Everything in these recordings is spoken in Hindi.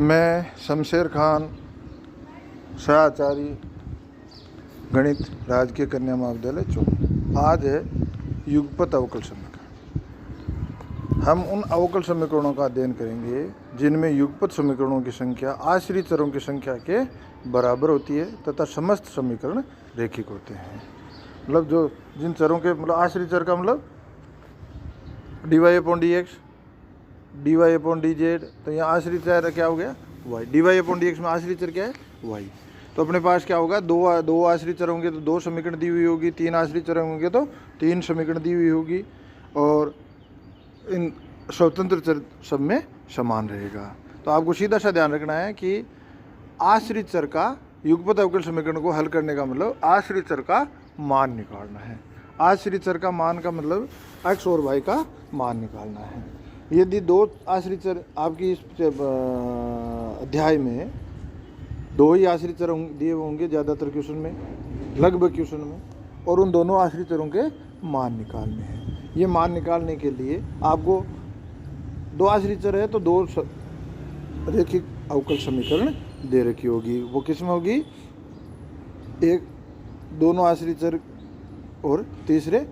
मैं शमशेर खान, सहआचार्य, गणित, राजकीय कन्या महाविद्यालय चौक। आज है युगपत अवकल समीकरण। हम उन अवकल समीकरणों का अध्ययन करेंगे जिनमें युगपत समीकरणों की संख्या आश्रित चरों की संख्या के बराबर होती है तथा समस्त समीकरण रेखिक होते हैं। मतलब जो जिन चरों के मतलब आश्रित चर का मतलब dy upon dx, dy upon dz, तो यहाँ आश्रित चर क्या हो गया y। dy अपॉन dx में आश्रित चर क्या है y। तो अपने पास क्या होगा, दो आश्रित चर होंगे तो दो समीकरण दी हुई होगी, तीन आश्रित चर होंगे तो तीन समीकरण दी हुई होगी, और इन स्वतंत्र चर सब में समान रहेगा। तो आपको सीधा सा ध्यान रखना है कि आश्रित चर का युगपत अवकल समीकरण को हल करने का मतलब आश्रित चर का मान निकालना है। आश्रित चर का मान का मतलब x और y का मान निकालना है। यदि दो आश्रित चर आपकी इस अध्याय में दो ही आश्रित चर दिए होंगे ज़्यादातर क्वेश्चन में, लगभग क्वेश्चन में, और उन दोनों आश्रित चरों के मान निकालने हैं। ये मान निकालने के लिए आपको दो आश्रित चर है तो दो रेखिक अवकल समीकरण दे रखी होगी। वो किस में होगी, एक दोनों आश्रित चर और तीसरे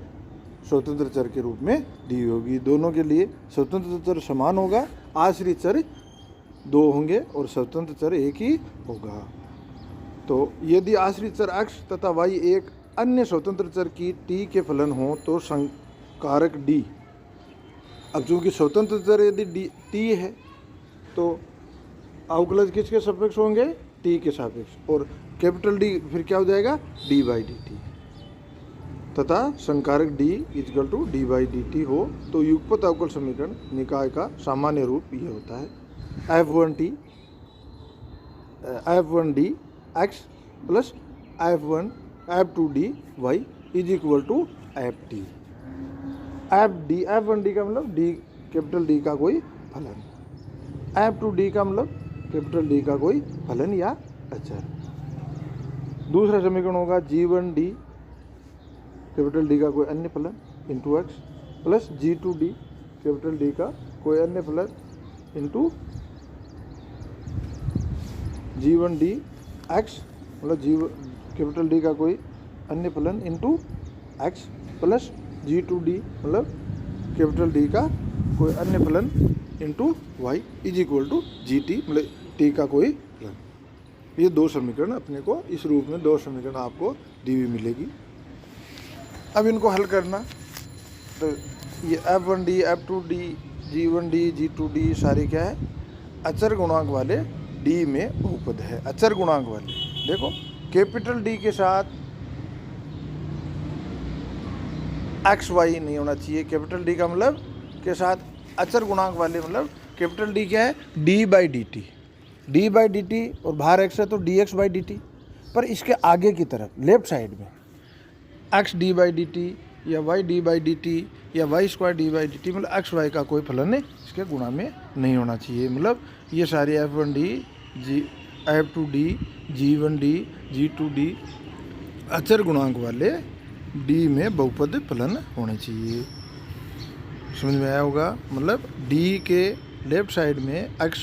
स्वतंत्र चर के रूप में दी होगी। दोनों के लिए स्वतंत्र चर समान होगा, आश्रित चर दो होंगे और स्वतंत्र चर एक ही होगा। तो यदि आश्रित चर x तथा y एक अन्य स्वतंत्र चर की t के फलन हो तो संकारक d। अब चूंकि स्वतंत्र चर यदि t है तो अवकलज किसके सापेक्ष होंगे, t के सापेक्ष, और कैपिटल D फिर क्या हो जाएगा d बाई डी टी, तथा संकारक d equal to D by D T हो तो युगपत अवकल समीकरण निकाय का सामान्य रूप ये होता है f1d x plus f2d y is equal to ft। f1d का मतलब d कैपिटल D का कोई फलन, f2d का मतलब कैपिटल D का कोई फलन या अचर। दूसरा समीकरण होगा g1d कैपिटल D का कोई अन्य फलन into x plus g2d capital D का कोई अन्य फलन इंटू g1d x मतलब कैपिटल D का कोई अन्य फलन इंटू x प्लस g2d मतलब कैपिटल D का कोई अन्य फलन into y is equal to gt मतलब t का कोई फलन। ये दो समीकरण अपने को इस रूप में दो समीकरण आपको दी हुई मिलेगी। अब इनको हल करना, तो ये f1d f2d g1d g2d सारे क्या है, अचर गुणांक वाले d में बहुपद है। अचर गुणांक वाले देखो, कैपिटल D के साथ एक्स वाई नहीं होना चाहिए। कैपिटल D का मतलब के साथ अचर गुणांक वाले मतलब कैपिटल D क्या है d by D T, D by D T, और बाहर x है तो dx बाई डी टी। पर इसके आगे की तरफ लेफ्ट साइड में x d by D T या y d by D T या y square d by D T मतलब x y का कोई फलन इसके गुणा में नहीं होना चाहिए। मतलब ये सारे f1d f2d g1d g2d अचर गुणांक वाले d में बहुपद फलन होने चाहिए। समझ में आया होगा, मतलब d के लेफ्ट साइड में x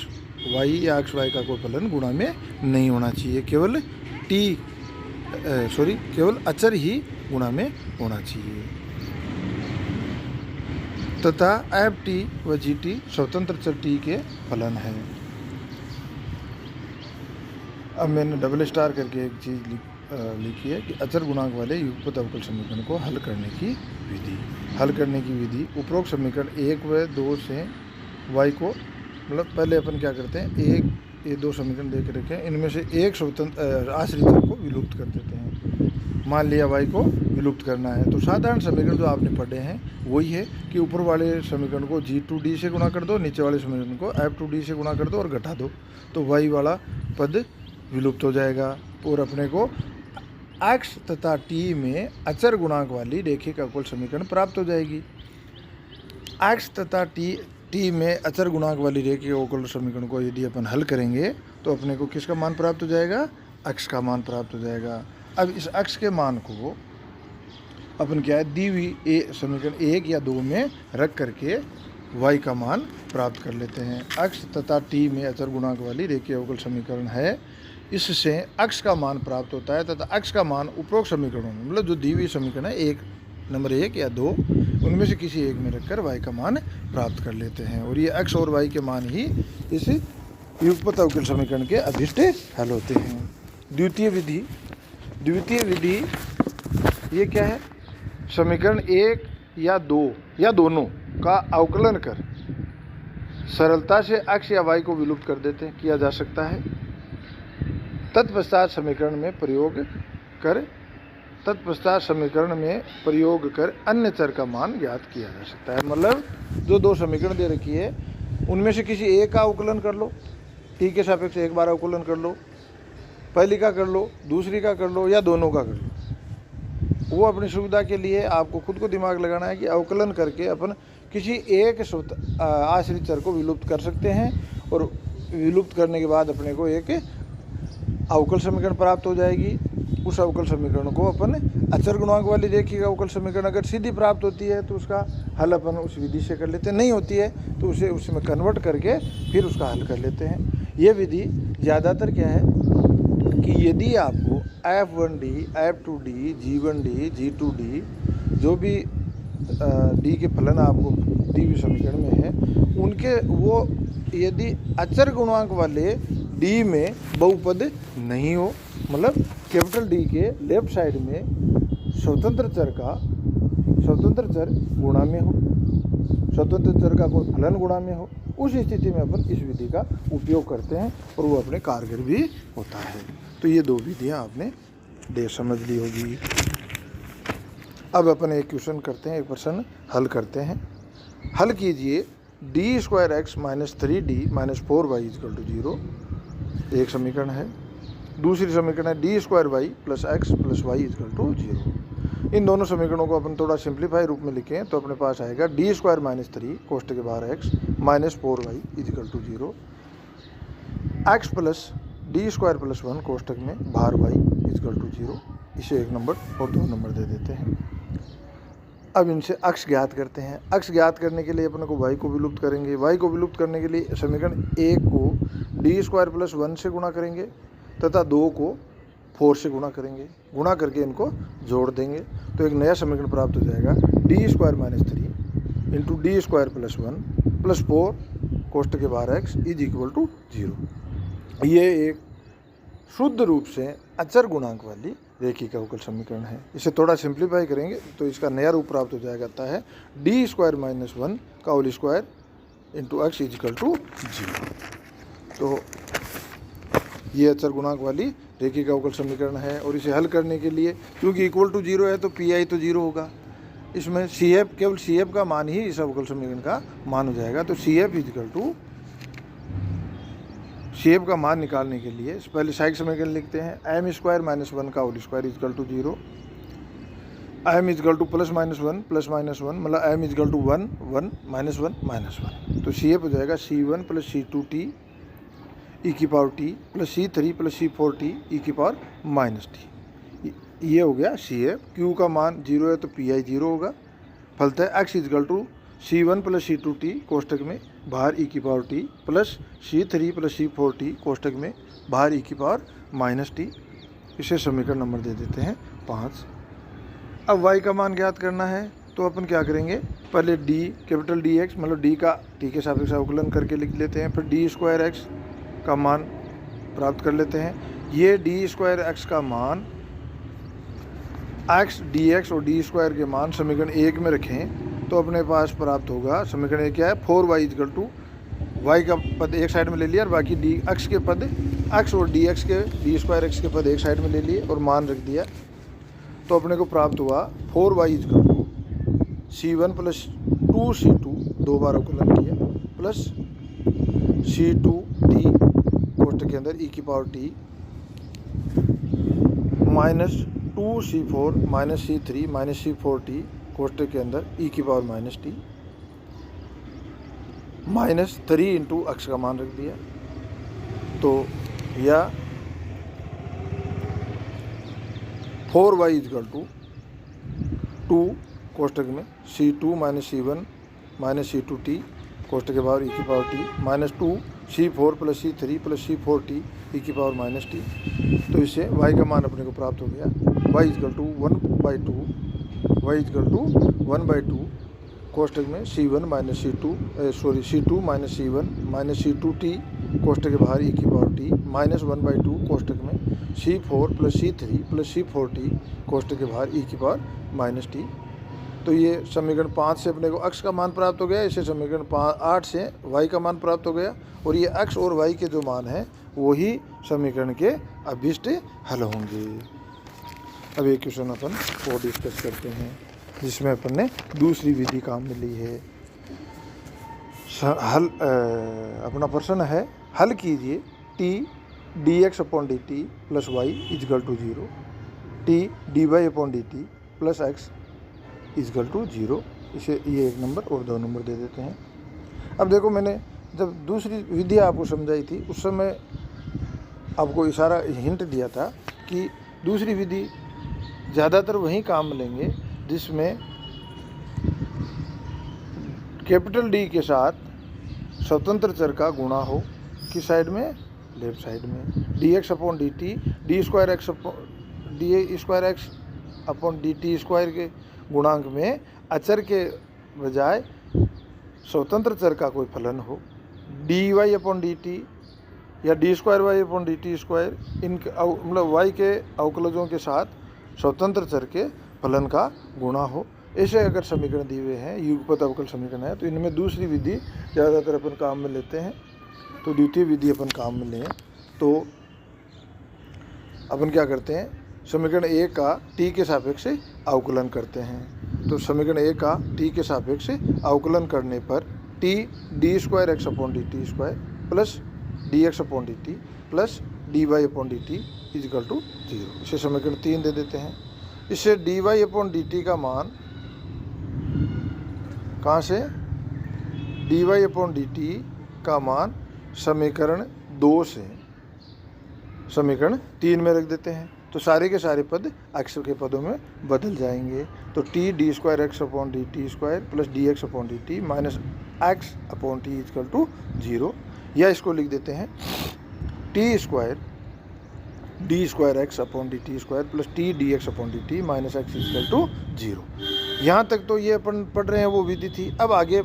y या x y का कोई फलन गुणा में नहीं होना चाहिए, केवल केवल अचर ही गुणा में होना चाहिए। तथा ft व gt स्वतंत्र चर t के फलन है। अब मैंने डबल स्टार करके एक चीज़ लिखी है कि अचर गुणांक वाले युगपत अवकल समीकरण को हल करने की विधि। हल करने की विधि, उपरोक्त समीकरण 1 व 2 से y को, मतलब पहले अपन क्या करते हैं, ये दो समीकरण दे के रखे हैं, इनमें से एक स्वतंत्र आश्रित चर को विलुप्त कर देते हैं। मान लिया y को विलुप्त करना है तो साधारण समीकरण जो आपने पढ़े हैं वही है कि ऊपर वाले समीकरण को g2d से गुणा कर दो, नीचे वाले समीकरण को f2d से गुणा कर दो और घटा दो, तो y वाला पद विलुप्त हो जाएगा और अपने को x तथा t में अचर गुणांक वाली रेखिक अवकल समीकरण प्राप्त हो जाएगी। x तथा t में अचर गुणांक वाली रेखिक अवकल समीकरण को यदि अपन हल करेंगे तो अपने को किसका मान प्राप्त हो जाएगा, x का मान प्राप्त हो जाएगा। अब इस x के मान को अपन क्या है, दी हुई समीकरण 1 या 2 में रख करके y का मान प्राप्त कर लेते हैं। x तथा t में अचर गुणांक वाली रेखीय अवकल समीकरण है। इससे x का मान प्राप्त होता है तथा x का मान उपरोक्त समीकरणों में, मतलब जो दी हुई समीकरण है एक नंबर 1 या 2, उनमें से किसी एक में रखकर y का मान प्राप्त कर लेते हैं। और ये x और y के मान ही इस युगपत अवकल समीकरण के अभिष्ट हल होते हैं। द्वितीय विधि ये क्या है? समीकरण 1 या 2 या दोनों का अवकलन कर सरलता से x या y को विलुप्त कर देते हैं, किया जा सकता है। तत्पश्चात समीकरण में प्रयोग कर अन्य चर का मान ज्ञात किया जा सकता है। मतलब जो दो समीकरण दे रखी है उनमें से किसी एक का अवकलन कर लो, t के सापेक्ष एक बार अवकलन कर लो, पहली का कर लो, दूसरी का कर लो, या दोनों का कर लो। वो अपनी सुविधा के लिए आपको खुद को दिमाग लगाना है कि अवकलन करके अपन किसी एक आश्रित चर को विलुप्त कर सकते हैं, और विलुप्त करने के बाद अपने को एक अवकल समीकरण प्राप्त हो जाएगी। उस अवकल समीकरण को अपन अचर गुणांक वाली रेखीय अवकल समीकरण अगर सीधी प्राप्त होती है तो उसका हल अपन उस विधि से कर लेते हैं, नहीं होती है तो उसे उसमें कन्वर्ट करके फिर उसका हल कर लेते हैं। ये विधि ज़्यादातर क्या है कि यदि आपको f1d, f2d, g1d, g2d जो भी d के फलन आपको दी हुई समीकरण में है, उनके वो यदि अचर गुणांक वाले d में बहुपद नहीं हो, मतलब कैपिटल D के लेफ्ट साइड में स्वतंत्र चर गुणा में हो, स्वतंत्र चर का कोई फलन गुणा में हो, उस स्थिति में अपन इस विधि का उपयोग करते हैं और वो अपने कारगर भी होता है। तो ये दो विधियाँ आपने समझ ली होगी। अब अपन एक क्वेश्चन करते हैं, एक प्रश्न हल करते हैं। हल कीजिए d² - 3d - 4y = 0, एक समीकरण है। दूसरी समीकरण है d² y + x + y = 0। इन दोनों समीकरणों को अपन थोड़ा सिंप्लीफाई रूप में लिखें तो अपने पास आएगा d² - 3 कोष्ठक के बाहर x - 4y = 0, x + d² + 1 कोष्ठक में बाहर y = 0। इसे 1 नंबर और 2 नंबर दे देते हैं। अब इनसे अक्ष ज्ञात करते हैं। अक्ष ज्ञात करने के लिए अपने को y को विलुप्त करेंगे। y को विलुप्त करने के लिए समीकरण 1 को d² + 1 से गुणा करेंगे तथा 2 को 4 से गुणा करेंगे। गुणा करके इनको जोड़ देंगे तो एक नया समीकरण प्राप्त हो जाएगा d² - 3 × d² + 1 + 4 कोष्ठक के बाहर x = 0। ये एक शुद्ध रूप से अचर गुणांक वाली रेखीय अवकल समीकरण है। इसे थोड़ा सिंप्लीफाई करेंगे तो इसका नया रूप प्राप्त हो जाएगा है d² - 1 का होल स्क्वायर × x = 0। तो ये अचर गुणांक वाली रेखीय अवकल समीकरण है। और इसे हल करने के लिए क्योंकि = 0 है तो pi तो 0 होगा। इसमें CF केवल CF का मान ही इस अवकल समीकरण का मान हो जाएगा। तो CF का मान निकालने के लिए पहले साइड समीकरण लिखते हैं। m² - 1 का होल स्क्वायर = 0, m = +-1 +-1 मतलब m = 1 1 -1 -1। तो CF हो जाएगा C1 + C2t e⁻t + C3 + C4t e⁻t। ये हो गया CF। Q का मान 0 है तो pi 0 होगा। फलतः x = C1 + C2t कोष्ठक में बाहर e⁻t + C3 + C4t कोष्ठक में बाहर e⁻t। इसे समीकरण नंबर दे देते हैं 5। अब y का मान ज्ञात करना है तो अपन क्या करेंगे, पहले कैपिटल Dx मतलब d का t के सापेक्ष अवकलन करके लिख लेते हैं। फिर d² x का मान प्राप्त कर लेते हैं। ये d² x का मान x dx और d² के मान समीकरण 1 में रखें तो अपने पास प्राप्त होगा। समीकरण 1 क्या है, 4y = y का पद एक साइड में ले लिया और बाकी x के पद x और dx के d² x के पद एक साइड में ले लिए और मान रख दिया। तो अपने को प्राप्त हुआ 4y = C1 + 2C2 दो बार अवकलन किया प्लस C2t कोष्ठक के अंदर e⁻t -2C4 -C3 -C4t कोष्ठक के अंदर e⁻t -3 × x का मान रख दिया। तो या 4y = 2 कोष्ठक में C2 - C1 - C2t कोष्टक के बाहर ई की power T minus 2 C4 plus C3 plus C4 T E की पावर माइनस टी। तो इससे y का मान अपने को प्राप्त हो गया, y is equal to 1/2, y is equal to 1/2 कोष्टक में C1 minus C2 minus C1 minus C2 t कोष्टक के बाहर ई की पावर टी माइनस 1/2 कोष्टक में C4 plus C3 plus C4 T कोष्टक के बाहर ई की पावर माइनस टी। तो ये समीकरण 5 से अपने को x का मान प्राप्त हो गया, इसे समीकरण 8 से y का मान प्राप्त हो गया, और ये x और y के जो मान हैं वही समीकरण के अभीष्ट हल होंगे। अब एक क्वेश्चन अपन वो डिस्कस करते हैं जिसमें अपन ने दूसरी विधि काम में ली है। हल अपना प्रश्न है, हल कीजिए t dx upon dt plus y is equal to 0, t dy upon dt plus x equal to 0। इसे ये 1 नंबर और 2 नंबर दे देते हैं। अब देखो, मैंने जब दूसरी विधि आपको समझाई थी उस समय आपको इशारा हिंट दिया था कि दूसरी विधि ज़्यादातर वहीं काम लेंगे जिसमें कैपिटल D के साथ स्वतंत्र चर का गुणा हो, किस साइड में, लेफ्ट साइड में। dx upon dt D square X upon dt square के गुणांक में अचर के बजाय स्वतंत्र चर का कोई फलन हो, dy अपॉन dt या d square y upon dt square, इन मतलब y के अवकलजों के साथ स्वतंत्र चर के फलन का गुणा हो। ऐसे अगर समीकरण दिए हुए हैं, युगपत अवकल समीकरण है, तो इनमें दूसरी विधि ज़्यादातर अपन काम में लेते हैं। तो द्वितीय विधि अपन काम में लें तो अपन क्या करते हैं, समीकरण 1 का t के सापेक्ष अवकलन करते हैं। तो समीकरण 1 का t के सापेक्ष अवकलन करने पर t D square X upon dt square plus dx upon dt plus dy upon dt equal to 0। इसे समीकरण 3 दे देते हैं। इससे dy अपॉन dt का मान कहाँ से, dy अपॉन dt का मान समीकरण 2 से समीकरण 3 में रख देते हैं। तो सारे के सारे पद x के पदों में बदल जाएंगे। तो t D square X upon dt square plus dx upon dt minus x upon t equal to 0, या इसको लिख देते हैं t square D square X upon dt square plus t dx upon dt minus x equal to 0। यहाँ तक तो ये अपन पढ़ रहे हैं वो विधि थी। अब आगे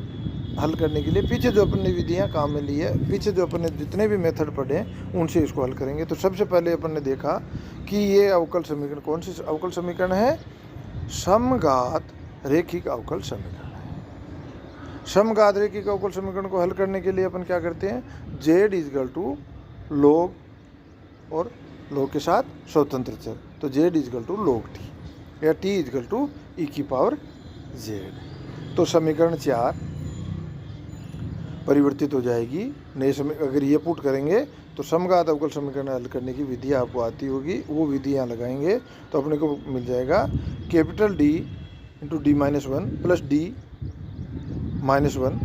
हल करने के लिए पीछे जो अपन ने विधियाँ काम में ली है, पीछे जो अपन ने जितने भी मेथड पढ़े हैं उनसे इसको हल करेंगे। तो सबसे पहले अपन ने देखा कि ये अवकल समीकरण कौन सी अवकल समीकरण है, समघात रेखिक अवकल समीकरण है। समघात रेखिक अवकल समीकरण को हल करने के लिए अपन क्या करते हैं, z इजकल टू log और log के साथ स्वतंत्र चर, तो z equal to log t या t इजकल टू e की पावर z। तो समीकरण 4 परिवर्तित हो जाएगी। नए समय अगर ये पुट करेंगे तो समघात अवकल समीकरण हल करने की विधि आपको आती होगी, वो विधि यहाँ लगाएंगे तो अपने को मिल जाएगा capital D into D minus 1 प्लस डी माइनस 1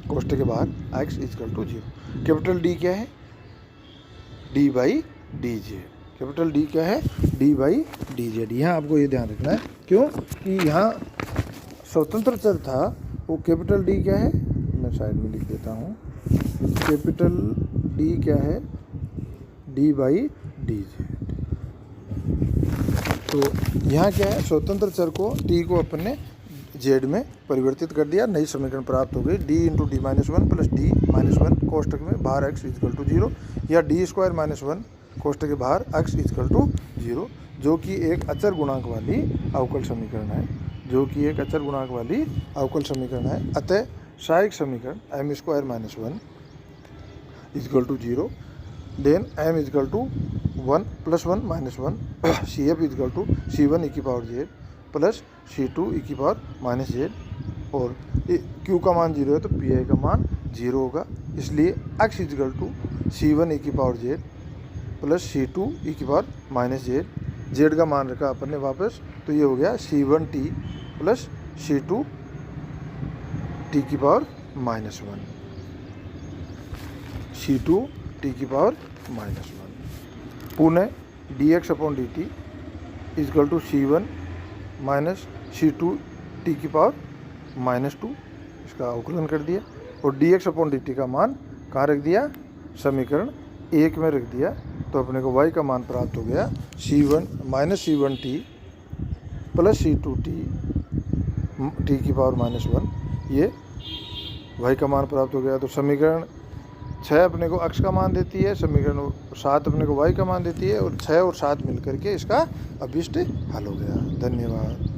कोष्टक के बाहर x equal to 0। Capital D क्या है, d by D Z. Capital D क्या है, d बाई डी जेड। यहाँ आपको ये ध्यान रखना है, क्यों कि यहाँ स्वतंत्र चर था वो कैपिटल D क्या है, मैं साइड में लिख देता हूँ, कैपिटल D क्या है, d बाई डी जेड। तो यहाँ क्या है, स्वतंत्र चर को t को अपन ने z में परिवर्तित कर दिया, नई समीकरण प्राप्त हो गई d इंटू डी माइनस 1 प्लस डी माइनस 1 कोष्टक में बाहर x इजकल टू 0, या डी स्क्वायर माइनस 1 कोष्टक के बाहर x इजकल टू 0, जो कि एक अचर गुणांक वाली अवकल समीकरण है, जो कि एक अचर गुणांक वाली अवकल समीकरण है। अतः सहायक समीकरण m square minus 1 equal to 0, then m equal to 1 plus 1 minus 1 C F equal to c1 e की power z plus c2 e की पावर माइनस z, और q का मान 0 है तो pi का मान 0 होगा, इसलिए x equal to c1 e की power z plus c2 e की पावर माइनस z। z का मान रखा अपन ने वापस, तो ये हो गया c1t प्लस c2 t की पावर माइनस 1, c2 t की पावर माइनस 1। पुनः dx upon dt equal to c1 minus c2 t की पावर माइनस 2, इसका अवकलन कर दिया। और dx/dt का मान कहाँ रख दिया, समीकरण 1 में रख दिया। तो अपने को y का मान प्राप्त हो गया c1 -c1t plus c2t t⁻⁻1, ये y का मान प्राप्त हो गया। तो समीकरण 6 अपने को x का मान देती है, समीकरण 7 अपने को y का मान देती है, और 6 और 7 मिल करके इसका अभिष्ट हल हो गया। धन्यवाद।